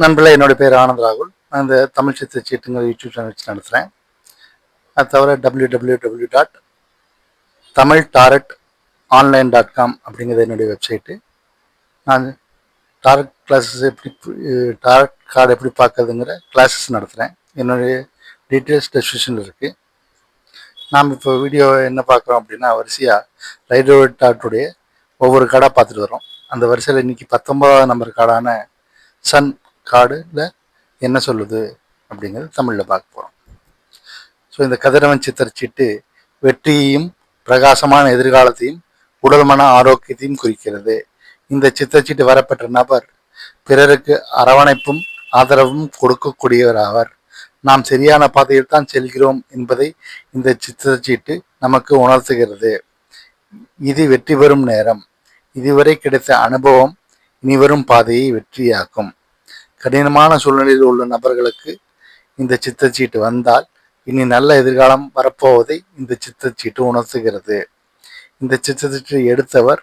நண்பர்களே, என்னோட பேர் ஆனந்த் ராகுல். நான் இந்த தமிழ் சித்திர சீட்டுங்கிற யூடியூப் சேனல் வச்சு நடத்துகிறேன். அது தவிர www.tamiltarot.online.com அப்படிங்கிறது என்னுடைய வெப்சைட்டு. நான் டாரட் கிளாஸஸ் டாரட் கார்டு எப்படி பார்க்கறதுங்கிற கிளாஸஸ் நடத்துகிறேன். என்னுடைய டீட்டெயில்ஸ் டிஸ்கிரிப்ஷனில் இருக்குது. நாம் இப்போ வீடியோ என்ன பார்க்குறோம் அப்படின்னா, வரிசையாக ரைடர் டாட்டுடைய ஒவ்வொரு கார்டாக பார்த்துட்டு வரோம். அந்த வரிசையில் இன்னைக்கு 19வது நம்பர் கார்டான சன் கார்டில் என்ன சொல்லுது அப்படிங்கிறது தமிழில் பார்க்க போகிறோம். ஸோ இந்த கதிரவன் சித்திரச்சீட்டு வெற்றியையும் பிரகாசமான எதிர்காலத்தையும் உடல் மன ஆரோக்கியத்தையும் குறிக்கிறது. இந்த சித்திரச்சீட்டு வரப்பெற்ற நபர் பிறருக்கு அரவணைப்பும் ஆதரவும் கொடுக்கக்கூடியவர் ஆவர். நாம் சரியான பாதையில் தான் செல்கிறோம் என்பதை இந்த சித்திரச்சீட்டு நமக்கு உணர்த்துகிறது. இது வெற்றி பெறும் நேரம். இதுவரை கிடைத்த அனுபவம் இனிவரும் பாதையை வெற்றியாக்கும். கடினமான சூழ்நிலையில் உள்ள நபர்களுக்கு இந்த சித்திரச்சீட்டு வந்தால் இனி நல்ல எதிர்காலம் வரப்போவதை இந்த சித்திரச்சீட்டு உணர்த்துகிறது. இந்த சித்திரச்சீட்டு எடுத்தவர்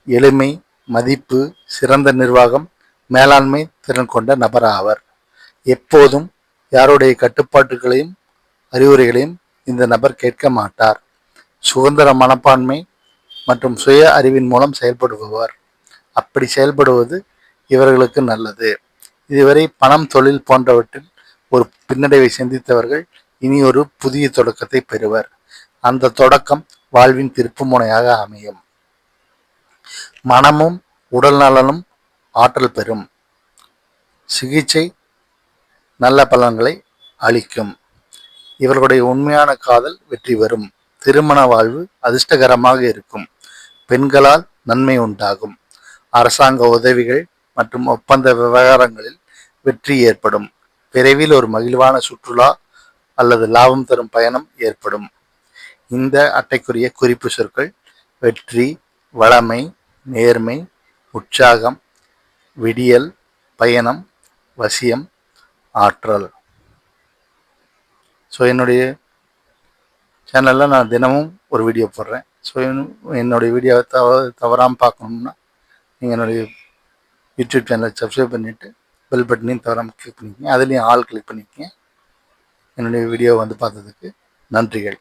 எளிமை, மதிப்பு, சிறந்த நிர்வாகம், மேலாண்மை திறன் கொண்ட நபர் ஆவர். எப்போதும் யாருடைய கட்டுப்பாட்டுகளையும் அறிவுரைகளையும் இந்த நபர் கேட்க மாட்டார். சுதந்திர மனப்பான்மை மற்றும் சுய அறிவின் மூலம் செயல்படுபவர். அப்படி செயல்படுவது இவர்களுக்கு நல்லது. இதுவரை பணம், தொழில் போன்றவற்றில் ஒரு பின்னடைவை சந்தித்தவர்கள் இனி ஒரு புதிய தொடக்கத்தை பெறுவர். அந்த தொடக்கம் வாழ்வின் திருப்பு முனையாக அமையும். மனமும் உடல் நலனும் ஆற்றல் பெறும். சிகிச்சை நல்ல பலன்களை அளிக்கும். இவர்களுடைய உண்மையான காதல் வெற்றி பெறும். திருமண வாழ்வு அதிர்ஷ்டகரமாக இருக்கும். பெண்களால் நன்மை உண்டாகும். அரசாங்க உதவிகள் மற்றும் ஒப்பந்த விவகாரங்களில் வெற்றி ஏற்படும். விரைவில் ஒரு மகிழ்வான சுற்றுலா அல்லது லாபம் தரும் பயணம் ஏற்படும். இந்த அட்டைக்குரிய குறிப்பு சொற்கள் வெற்றி, வளமை, நேர்மை, உற்சாகம், விடியல், பயணம், வசியம், ஆற்றல். ஸோ என்னுடைய சேனலில் நான் தினமும் ஒரு வீடியோ போடுறேன். ஸோ என்னுடைய வீடியோவை தவறாமல் பார்க்கணும்னா நீங்கள் என்னுடைய யூடியூப் சேனலை சப்ஸ்கிரைப் பண்ணிவிட்டு பெல் பட்டனையும் தவறாமல் கிளிக் பண்ணிக்கோங்க. அதுலேயும் ஆல் கிளிக் பண்ணிக்கோங்க. என்னுடைய வீடியோ வந்து பார்த்ததுக்கு நன்றிகள்.